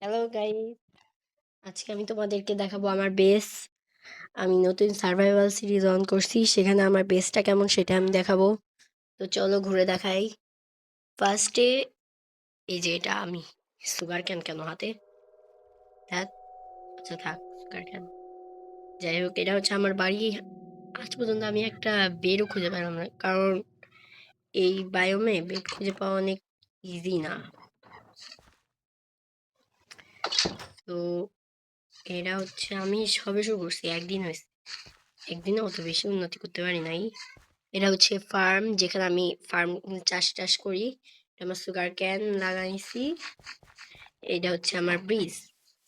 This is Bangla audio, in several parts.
হ্যালো গাইস, আজকে আমি তোমাদেরকে দেখাবো আমার বেস। আমি নতুন সার্ভাইভাল সিরিজ অন করছি, সেখানে আমার বেসটা কেমন সেটা আমি দেখাবো। তো চলো ঘুরে দেখাই। ফার্স্টে এই যে এটা আমি সুগার ক্যান কেন হাতে, থাক। আচ্ছা থাক, সুগার ক্যান। যাই হোক, এটা হচ্ছে আমার বাড়ি। আজ পর্যন্ত আমি একটা বেডও খুঁজে পেলাম না, কারণ এই বায়োমে বেড খুঁজে পাওয়া অনেক ইজি না। তো এটা হচ্ছে আমি সবে শুরু করছি, একদিন হয়েছে। একদিনে অত বেশি উন্নতি করতে পারি নাই। এটা হচ্ছে ফার্ম, যেখানে আমি চাষ করি। এটা আমার সুগার ক্যান লাগাইছি। এটা হচ্ছে আমার ব্রিজ,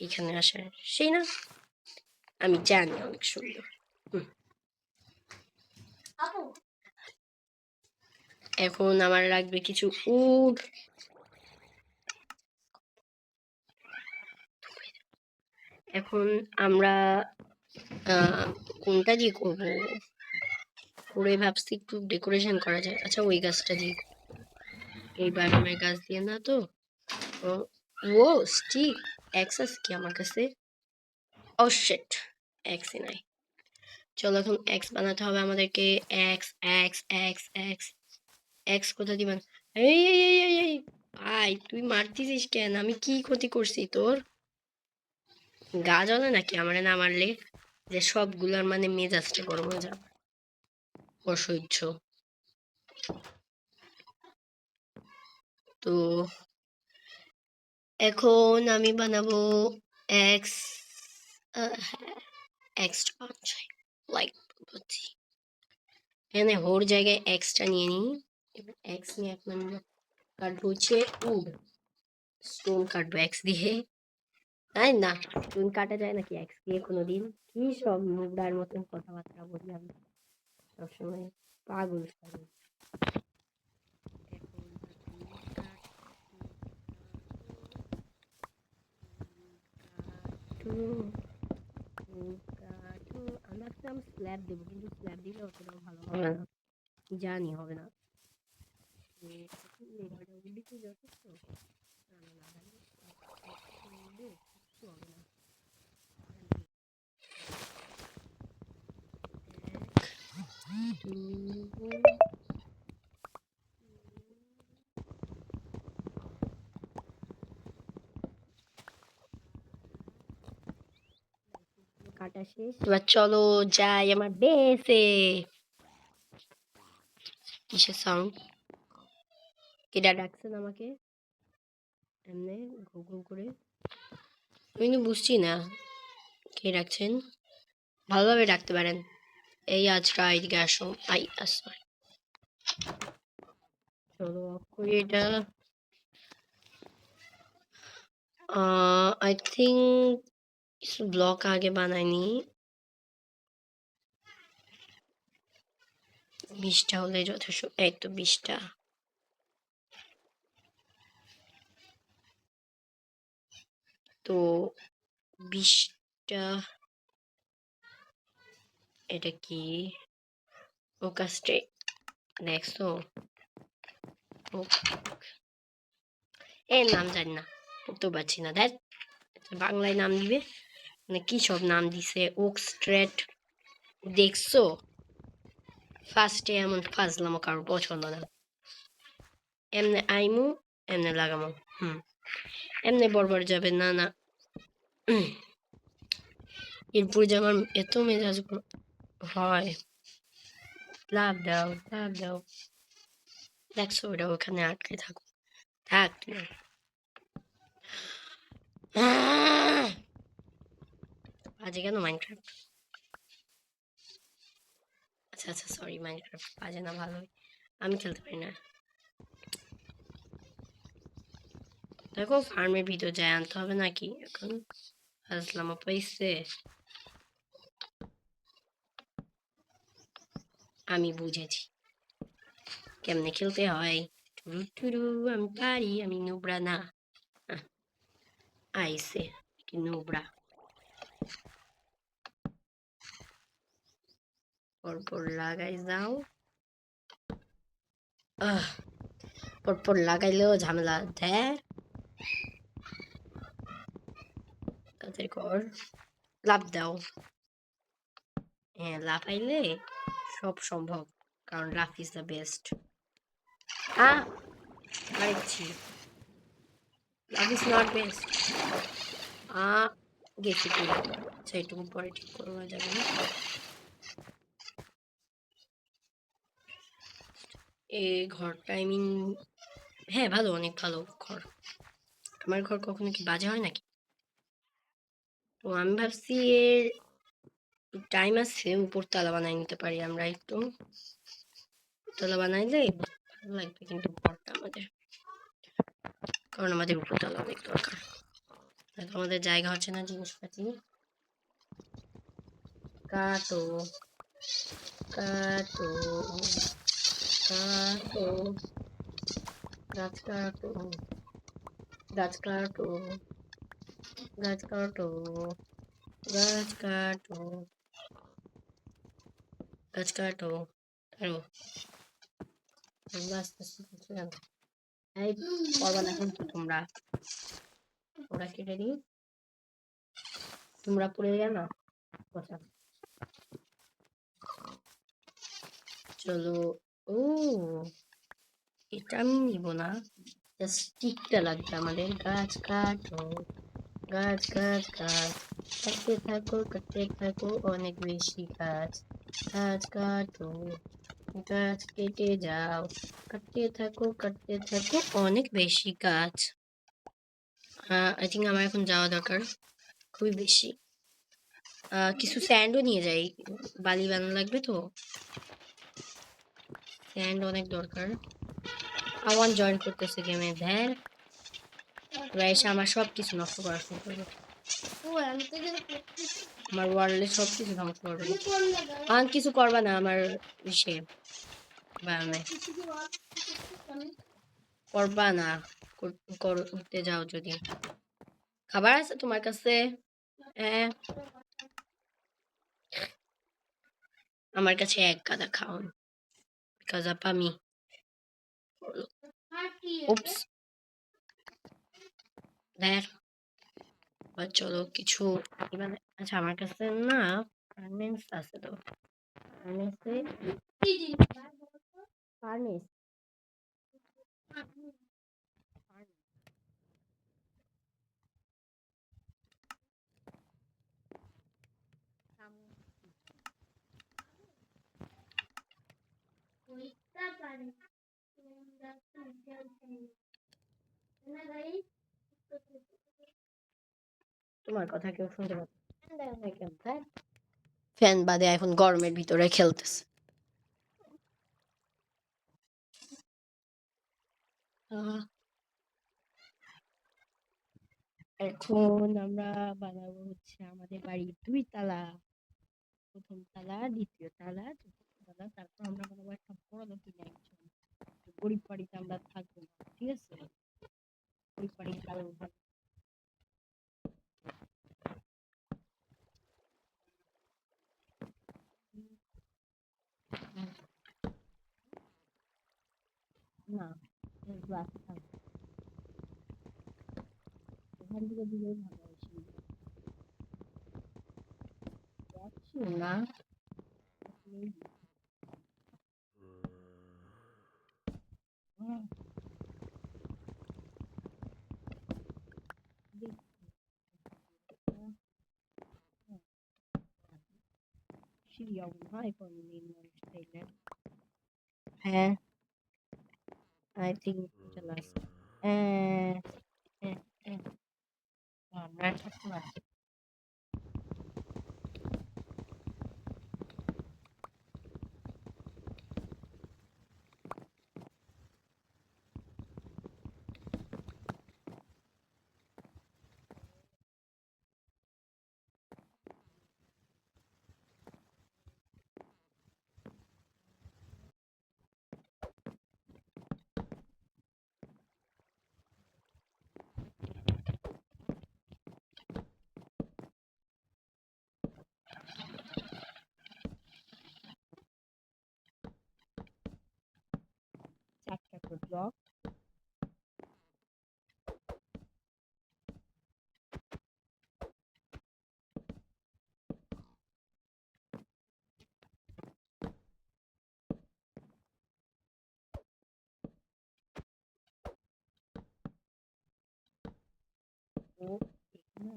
এখানে আসার সেই না, আমি জানি অনেক সুন্দর। এখন আমার লাগবে কিছু উড। এখন আমরা কোনটা দিয়ে করবো, করে ভাবছি একটু ডেকোরেশন করা যায়। আচ্ছা ওই গাছটা দিয়ে, এই বায়োমের গাছ দিয়ে না তো। ও স্টিক এক্স আছে কি আমার কাছে? ও শিট, এক্সই নাই। চলো এখন এক্স বানাতে হবে আমাদেরকে। X x x x x কোথা দিবেন? এই এই এই এই এই ভাই, তুই মারতেছিস কেন? আমি কি ক্ষতি করছি তোর? গা জ্বলে নাকি আমারে না মারলে? যে সবগুলার মানে মেজাজটা গরম হয়ে যাবে, অসহ্য। তো এখন আমি বানাবো এক্স। হ্যাঁ, এক্সটা বানানো যায়, লাইক বুঝছি। এখানে হোর জায়গায় এক্সটা নিয়ে নিই। এবার এক্স নিয়ে এক নম্বর কাটবো হচ্ছে উড। স্টোন কাটবো এক্স দিয়ে। তাই না, স্টোন কাটা যায় নাকি এক্স দিয়ে কোনোদিন? কি সব মুগদার মতন কথাবার্তা বলি আমি সবসময়, পাগল পাগল। আমরা স্ল্যাব দেবো, কিন্তু স্ল্যাব দিলে অতটাও ভালো হবে না, জানি হবে না। যথেষ্ট লাগালে কিচ্ছু হবে না। কাটা শেষ, এবার চলো যাই আমার বেসে। কিসের সাউন্ড? কেডা ডাকছেন আমাকে এমনি ঘু ঘু করে? আমি কিন্তু বুঝছি না কে ডাকছেন। ভালোভাবে ডাকতে পারেন। এই আজরা এদিকে আসো। আই আসো, চলো অফ করি এটা। আই থিঙ্ক কিছু ব্লক আগে বানাইনি। 20টা হলে যথেষ্ট। এই তো 20টা। তো 20টা। এটা কি ও কাস্টে দেখছো? এর নাম জানি না, পড়তেও পারছি না। দেখ বাংলায় নাম দিবে মানে কি সব নাম দিছে, ওক স্ট্রেট। দেখছো, ফার্স্টে এমন ফাজলামো কারোর পছন্দ না। এমনি আইমু, এমনি লাগামো। এমনি বরবার যাবে না না। এরপরে যে আমার এত মেজাজ হয়। লাভ দাও, লাভ দাও। দেখছো ওটা ওখানে আটকে থাকো, থাক তুমি। বাজে কেন মাইনক্রাফট? আচ্ছা আচ্ছা সরি, মাইনক্রাফট বাজে না, ভালোই। আমি খেলতে পারি না। দেখো ফার্মের ভিতর যায় আনতে হবে নাকি এখন? আসলাম পাইছে, আমি বুঝেছি কেমনে খেলতে হয়। টুরু টুরু, আমি পারি, আমি নুবরা না। আইসে কি নুবরা, পরপর লাগাই যাও। পরপর লাগাইলেও ঝামেলা দেয়। তাড়াতাড়ি কর, লাফ দাও। হ্যাঁ, লাফাইলে সব সম্ভব, কারণ লাফ ইজ দ্য বেস্ট। মারছি, লাভ ইজ নট বেস্ট। গেছি তুই, আচ্ছা এটুকু পরে ঠিক করা যাবে না। এই ঘরটা আই মিন, হ্যাঁ ভালো, অনেক ভালো ঘর। আমার ঘর কখনো কি বাজে হয় নাকি? তো আমি ভাবছি এর টাইম আছে, উপর তলা বানাই নিতে পারি আমরা একটু। তলা বানাইলে ভালো লাগবে কিন্তু ঘরটা আমাদের, কারণ আমাদের উপর তলা অনেক দরকার। আমাদের জায়গা হচ্ছে না জিনিসপাতি। কাটো কাটো কাটো, গাছ কাটো, গাছ কাটো, গাছ কাটো, গাছ কাটো, গাছ কাটো। আরো আস্তে আস্তে এই করবা না কিন্তু তোমরা, ওরা কেটে দিই, তোমরা পড়ে গেল কথা। চলো, ও এটা আমি নিব না, স্টিকটা লাগবে আমাদের। গাছ কাটো, গাছ গাছ গাছ, কাটতে থাকো কাটতে থাকো অনেক বেশি গাছ, গাছ কাটো, গাছ কেটে যাও, কাটতে থাকো অনেক বেশি গাছ। আই থিঙ্ক আমার এখন যাওয়া দরকার খুবই বেশি। কিছু স্যান্ডও নিয়ে যাই, বালি বানানো লাগবে তো, স্যান্ড অনেক দরকার। আওয়ান জয়েন করতেছে গেমে, ধ্যান এসে আমার সব কিছু নষ্ট করা শুরু করবে, আমার ওয়ার্ল্ডে সব কিছু ধ্বংস করবে। আর কিছু করবা না আমার ইসে বানায়, করবা না, করতে যাও যদি। খাবার আছে তোমার কাছে? আমার কাছে এক গাদা খাওন, বিকজ অফ আমি। উপস, দেখ চলো কিছু আচ্ছা আমার কাছে না ফার্নেস আছে তো, ফার্নেসে ফার্নেস তোমার কথা কেউ শুনতে পাচ্ছে? ফ্যান বাদে এখন গরমের ভিতরে খেলতেছে। এখন আমরা বানাবো হচ্ছে আমাদের বাড়ির 2 তালা, প্রথম তালা, দ্বিতীয় তালা, চতুর্থ তালা। তারপর আমরা বানাবো একটা বড় ম্যানশন। গরিব বাড়িতে আমরা থাকবো না, ঠিক আছে? গরিব বাড়ি ভালো না, গ্লাস থাকবে, এখান থেকে দিলেই ভালো আসি যাচ্ছি না। সিরিয়াল হয় কোন দিন হ্যাঁ, I think এটা লাস্ট। হ্যাঁ হ্যাঁ হ্যাঁ, আমরা থাকতে ও এখানে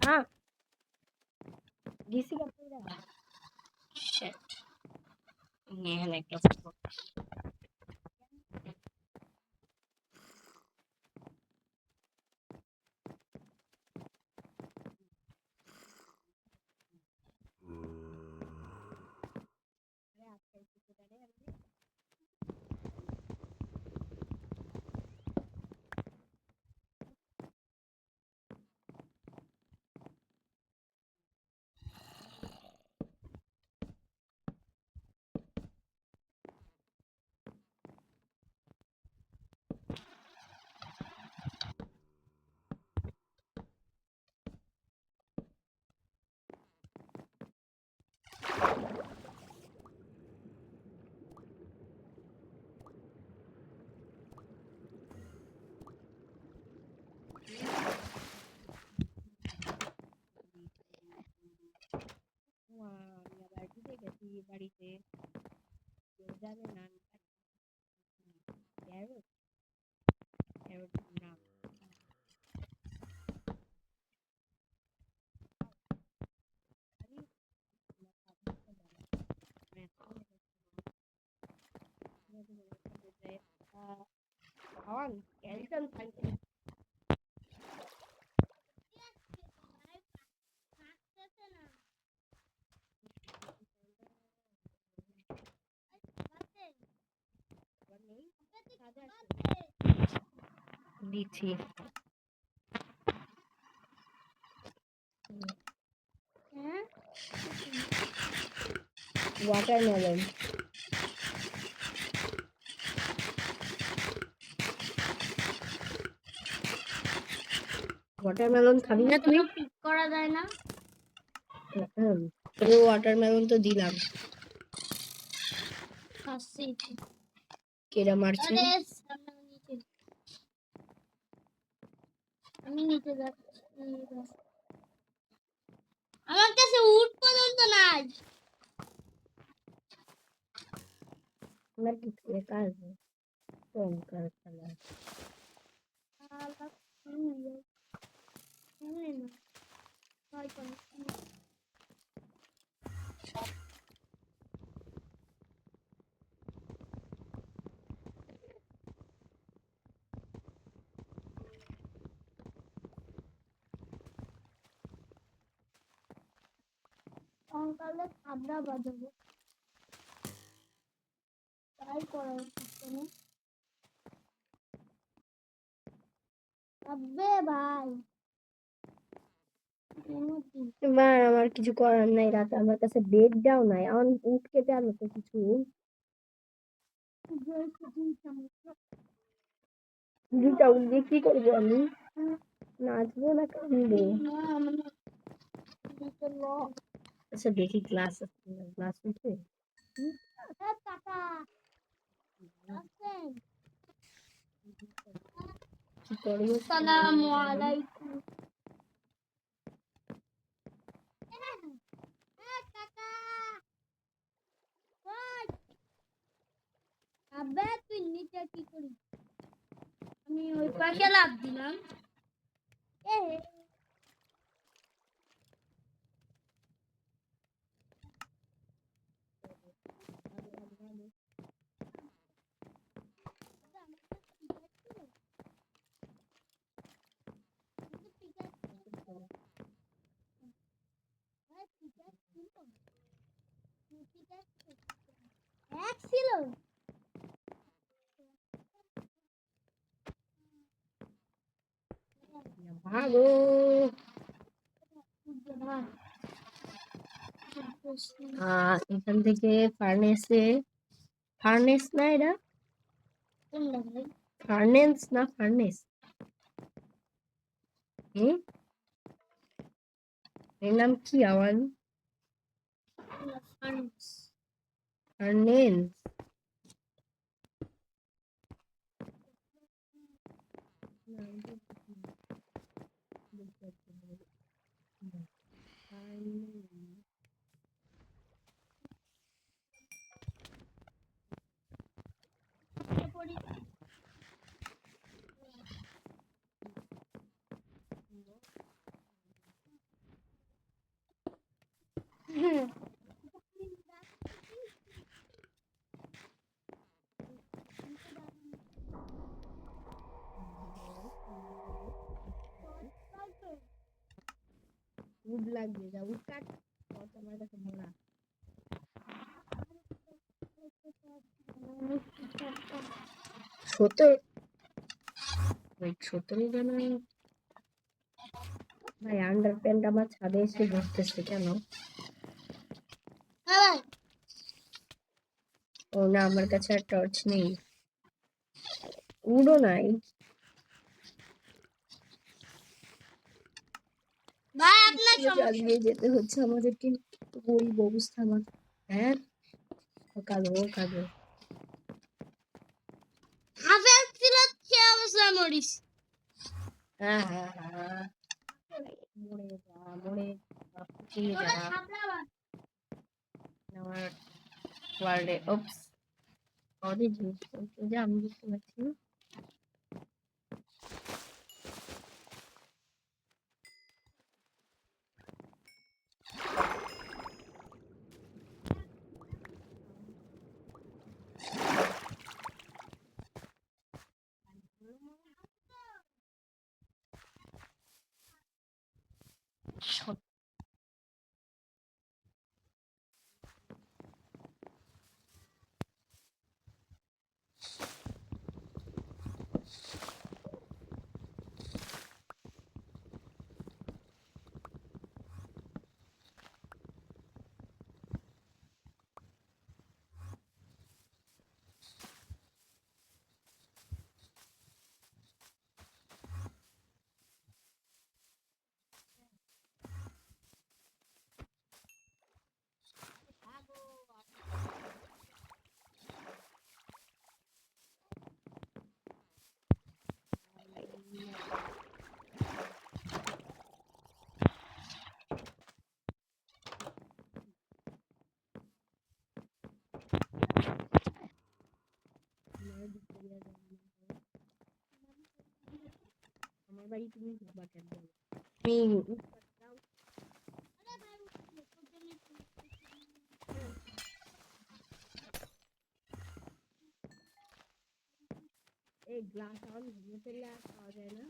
হ্যাঁ গেছি কাপড়া শিট এখানে একটা আমি আবার ঢুকে গেছি বাড়িতে কেউ যাবে না প্যারট প্যারট না খাওয়ান ক্যালসিয়াম থাকে দিচ্ছি ওয়াটারমেলন ওয়াটারমেলন খাবি না তুই পিক করা যায় না তোর ওয়াটারমেলন তো দিলাম কেডা মারছে আমি নিচে যাচ্ছি আমার কাছে উট পর্যন্ত নাই আমার কি কাজ কম কাজ চালা সকালে খাবরা বাজাবো তাই করা উচিত না আব্বে ভাই এবার আমার কিছু করার নাই রাতে আমার কাছে বেড দাও নাই আমার উঠ কেটে আনো তো কিছু দুটা উঠ দিয়ে কি করবো আমি নাচবো না কাঁদবো আচ্ছা দেখি ক্লাস ক্লাস উঠে কি করবো আসসালামু আলাইকুম আব্বে তুই নিচে কি করিস আমি ওই পাশে লাফ দিলাম ছিল ভাগো এখান থেকে ফার্নেসে ফার্নেস না এটা ফার্নেস না ফার্নেস এর নাম কি আওয়াজ ফার্নেস উড লাগবে, যা উড কাট আমার কাছে মোড়া। সত্তর, সত্তর জন। ভাই আন্ডার প্যান্ট আমার ছাদে এসে ঘুরতেছে কেন? ও না, আমার কাছে আর টর্চ নেই, উডও নাই। ভাই আপনার চালিয়ে যেতে হচ্ছে আমাদেরকে, গরিব অবস্থা আমার। হ্যাঁ কালো কালো হ্যাঁ হ্যাঁ হ্যাঁ, মরে যা মরে যা, ফুটিয়ে যা আমার ওয়ার্ল্ডে। ওপস, অনেক জিনিস চলছে যে আমি বুঝতে পারছি না। আমার বাড়ি তুমি যাবা কেন? এই গ্লাস অন ভেঙে ফেললে আর পাওয়া যায় না।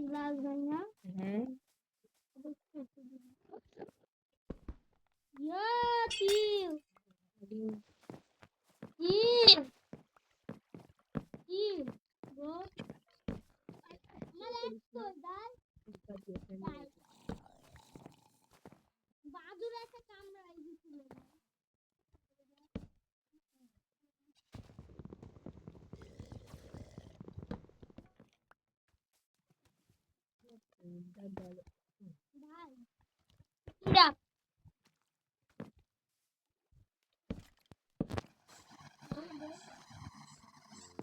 গ্লাস ভাঙা, হ্যাঁ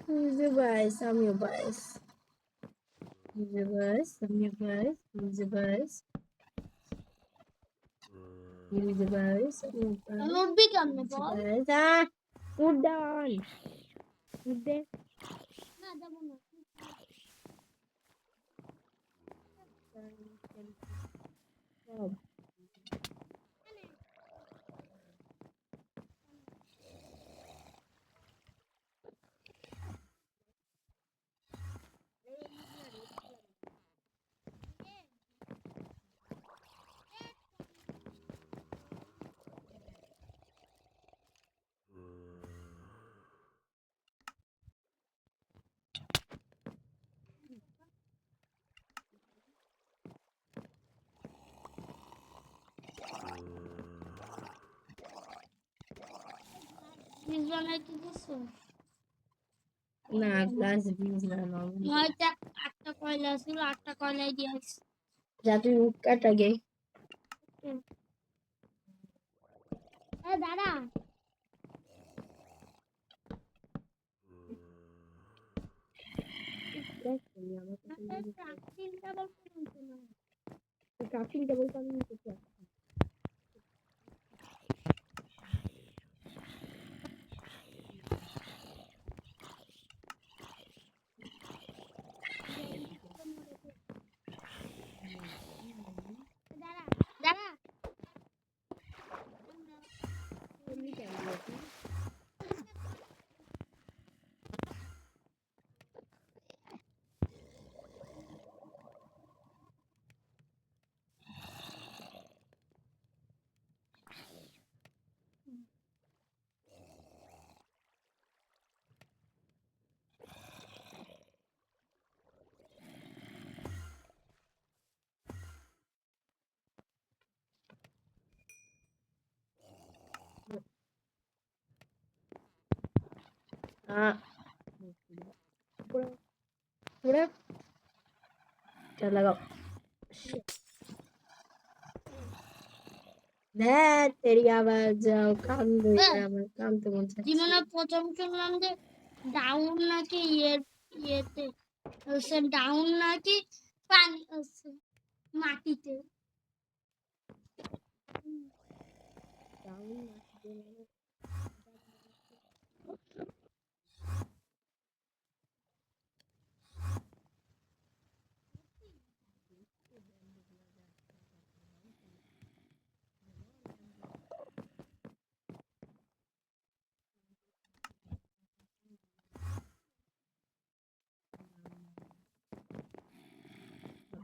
Who's your boss? I'm your boss. Who's your boss? I'm your boss. Who's your boss? Who's your boss? I'm your boss. I won't become the boss. Ah, put down. Put there. Stop. না গ্লাস দিস না, হয়তো 8টা কয়লা ছিল, 8টা কয়লাই দিয়ে আসছি। যা তুই উঠ কাট আগে। দাদা ক্রাফটিং টেবিল তো আমি নিতে চাই। पूरा क्या लगा तेरी आवाज कान कान तो कौन सा জীবনে প্রথম শুনলাম যে ডাউন নাকি ইয়েতে ডাউন নাকি পানি মাটিতে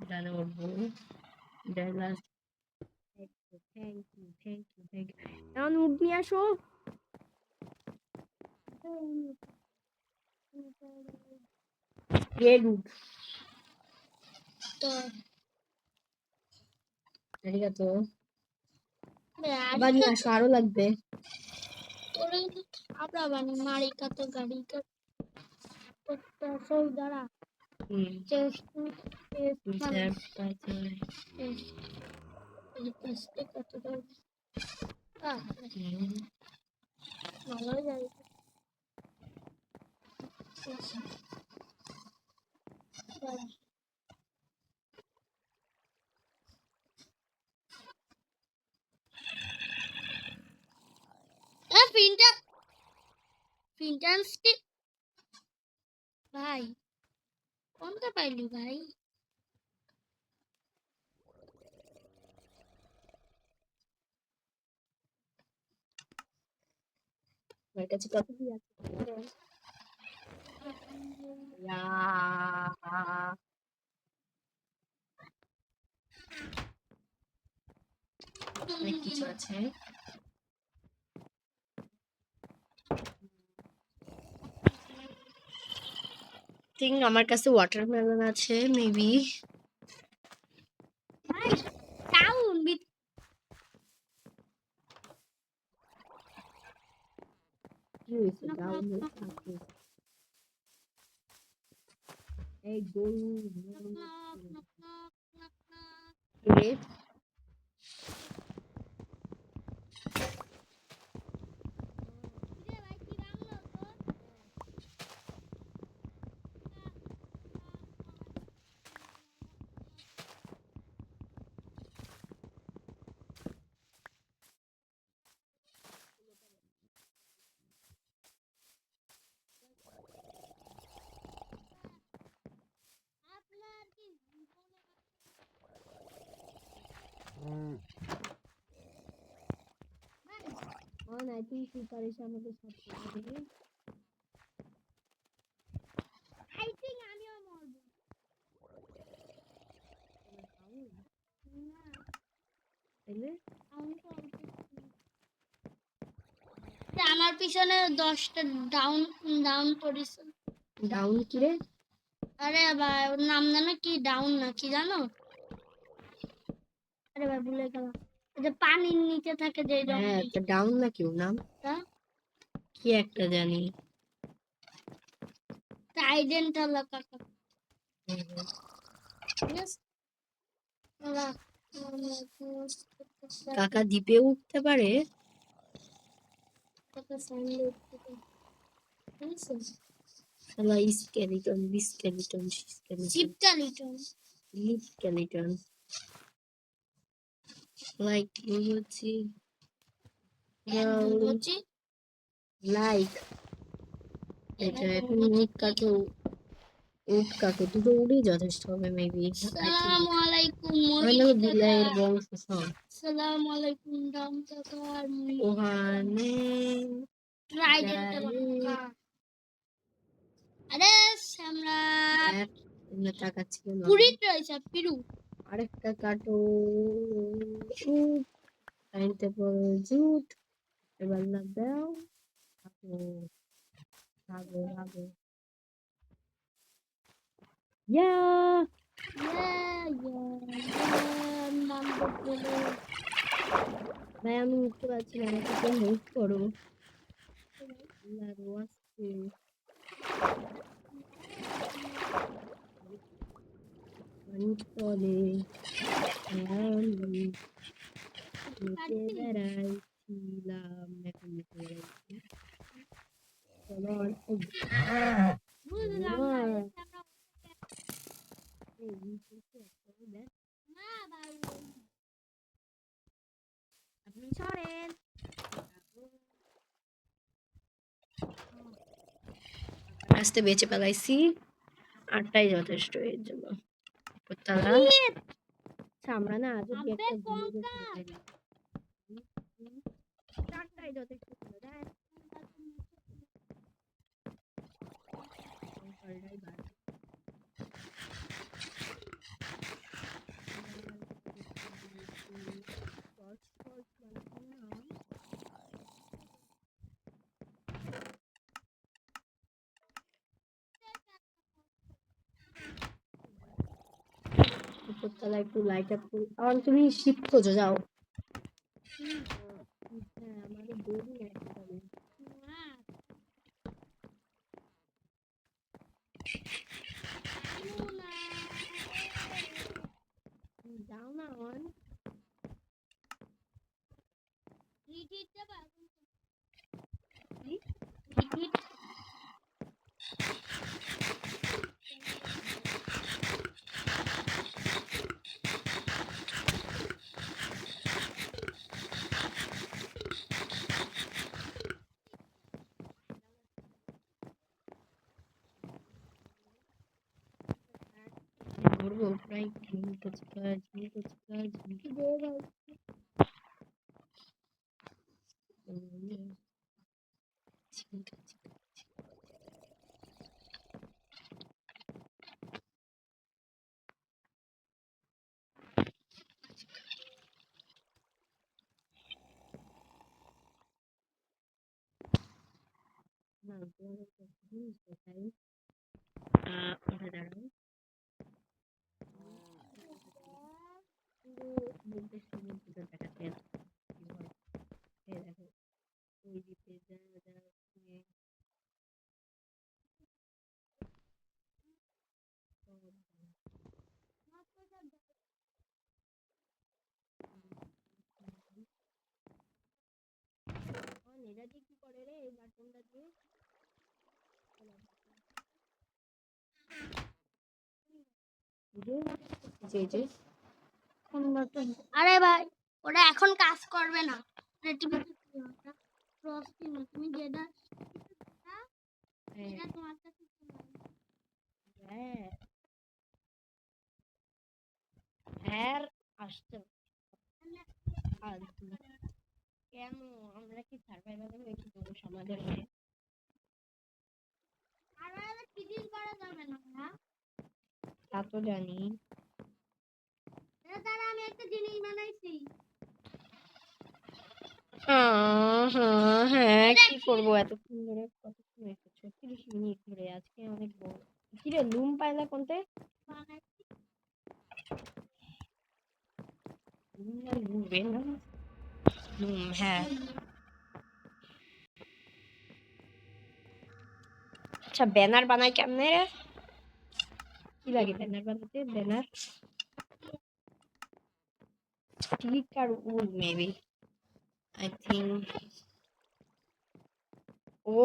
डाले उठबो डाला थैंक यू এখন উঠ নিয়ে আসো রেড উড তো আরিগাতো আবার নিয়ে আসো আরো লাগবে তোরে খাবরা বানি মারি কত গাড়ি কত সব দাঁড়া চেস্ট কত ভালো যায় ফিনটান্সটি ভাই কোনটা পাইলি ভাই আমার কাছে কত কি আছে অনেক কিছু আছে থিং আমার কাছে ওয়াটারমেলন আছে মেবি ডাউন কি হয়েছে ডাউন এই গরু I think preparation আমাদের সাথে হবে I think আমিও মরবো তাইলে আমার পিছনে 10টা ডাউন ডাউন পড়েছে ডাউন কি রে আরে ভাই ওর নাম জানো কি ডাউন না কি জানো আরে ভাই ভুলে গেলাম যে পানির নিচে থাকে যে হ্যাঁ তো ডাউন না কি ওর নাম কি একটা জানি ট্রাইডেন্টাল কাকা কাকা দ্বীপে উঠতে পারে শালা স্কেলিটন বিস্কেলিটন স্কেলিটন জিপটা লিটন লিপ স্কেলিটন লাইক হচ্ছে হচ্ছে লাইক এটা এখন উট কাকে উট কাকে দুটো উড়েই যথেষ্ট হবে মেবি আসসালামু আলাইকুম বিলের বংশ সব আসসালামু আলাইকুম দাম টাকার ওখানে ট্রাইডেন্ট লঙ্কা আরে আমরা তাকাচ্ছি পুরি রয়েছে পিরু আরেকটা কাটো উট আইনতে বড় জুট এবার না দাও ভাগো ভাগো ভাগো ইয়া নাম বলে ভাই আমি উঠতে পারছি না আমাকে কেউ হেল্প করো লাগো আসছে চলে আমি নিচে বেড়াইছিলাম এখন নিচে বেড়াইছি চলো অল্প বুঝলাম না এই নিচে কি একটা দেখ না ভাই আপনি সরেন আস্তে বেঁচে পেলাইছি আটটাই যথেষ্ট এর জন্য তারা আচ্ছা আমরা না আজ অব্দি একটা ভিডিও করতে চারটাই যথেষ্ট ছিল দেখ ফলটাই বার উপরতলা একটু লাইট আপ করি আর তুমি শিফট খোঁজো যাও হ্যাঁ আমাদের দেরি আছে তবে যাও না অন রিটিট দেবা কি রিটিট করবো প্রায় ঝিমুকো চিকা ঝিমুকো চিকা না তোমার একটা জিনিস দেখাই ওটা দাঁড়াও পুরো বলতে সমুদ্রটা দেখাচ্ছে এই দেখো ওই দিকে যা যা এরা দিয়ে কি করে রে এই বাটনটা দিয়ে যে যে কোন বাটন আরে ভাই ওটা এখন কাজ করবে না ক্রস কিনো তুমি যেটা এটা তোমার কাছে হ্যাঁ হ্যাঁ আসছে ফালতু কেন আমরা কি সার্ভাইভালে হয়েছি তবু সমাজের হয়ে আর কিডিল করা যাবে না না তা তো জানি এটা দ্বারা আমি একটা জিনিস বানাইছি হ্যাঁ কি করবো এতক্ষণ ধরে কতক্ষণ হয়েছে 36 মিনিট ধরে আজকে অনেক বড় কিরে লুম পাইলা কোনতে বানাইছি হ্যাঁ আচ্ছা ব্যানার বানাই কেমনে রে কি লাগে ব্যানার বানাতে ব্যানার স্টিক আর উড মেবি আই থিঙ্ক ও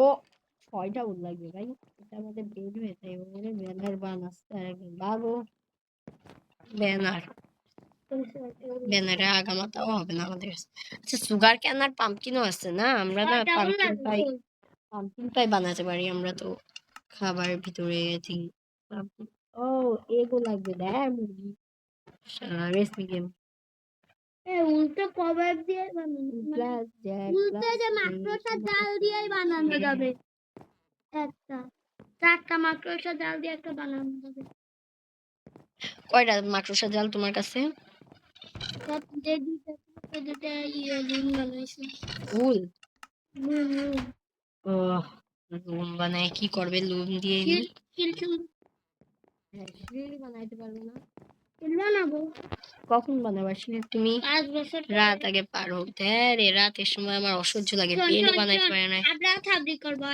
6টা উল লাগবে ভাই। এটা আমাদের বের হয়ে তাই বলে ব্যানার বানাচ্ছে আর একদম বাবু ব্যানার ব্যানারে আগামাতাও হবে না আমাদের। আচ্ছা সুগার ক্যান আর পাম্পকিনও আছে না? আমরা না পাম্পকিন পাই বানাতে পারি আমরা তো খাবার ভিতরে থিং। ও এগো লাগবে দেখ মুরগি রেসিপি গেম উল্টো কভার দিয়ে বানানো প্লাস জ্যাক উল্টো যে মাকড়সার জাল দিয়েই বানানো যাবে একটা চারটা মাকড়সার জাল দিয়ে একটা বানানো যাবে কয়টা মাকড়সা জাল তোমার কাছে? যে দুটা ইয়ে রুম বানাইছে উল রুম ও রুম বানায় কি করবে লুম দিয়ে সিঁড়ি বানাইতে পারবে না? বানাবো কখন বানাবা সিঁড়ি তুমি? 5 বছর রাত আগে পার হোক রে রাতের সময় আমার অসহ্য লাগে পেনও বানাইতে পারে না। থাবড়া থাবড়ি করবো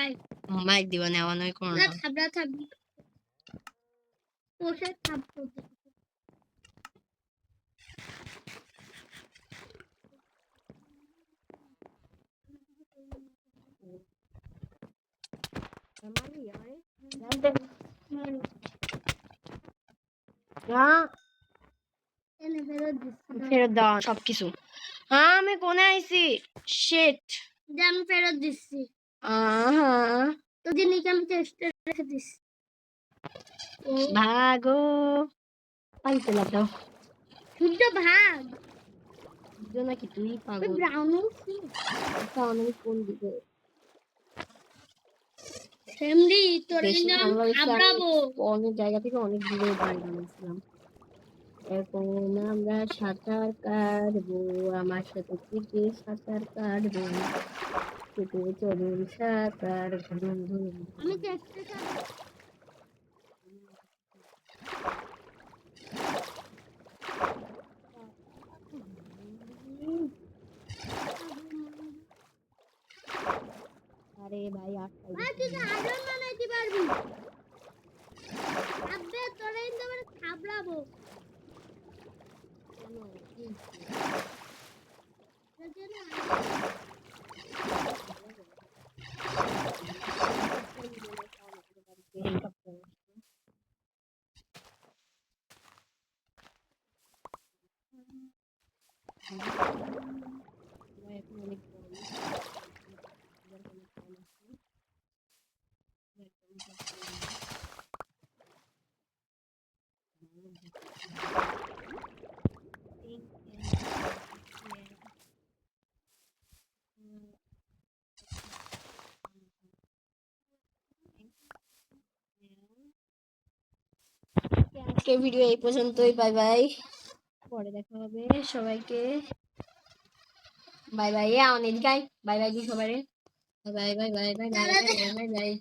মাইক দিবা নেওয়া নয় করো না থাবড়া থাবড়ি পোষে থাবড়ো ফেরত দেওয়া সবকিছু। হ্যাঁ আমি কোনে আইছি শিট আমি ফেরত দিচ্ছি আহা তো জিনিস আমি চেষ্টা রেখে দিচ্ছি ভাগো পাইতে লাভ দাও শুদ্ধ ভাগ নাকি তুই পাগল ব্রাউন আমি কোন দিকে ফ্যামিলি তোর বেশি জন্য ঠান্ডা হয়েছে খাবড়াবো অনেক জায়গা থেকে অনেক দূরে বাড়ি বানিয়েছিলাম। এখন আমরা সাঁতার কাটবো আমার সাথে থেকে সাঁতার কাটবো কেটে চলুন সাঁতার ঘুরুন ঘুরুন আমি চেষ্টা আরে ভাই আটটাই তুই তো আয়রন বানাইতে পারবি আব্বে তোরে কিন্তু আমরা খাবড়াবো আজকের ভিডিও এই পর্যন্তই বাই বাই পরে দেখা হবে সবাইকে বাই বাই অনেক গাই বাই বাই দি সবাই bye bye bye bye bye bye bye bye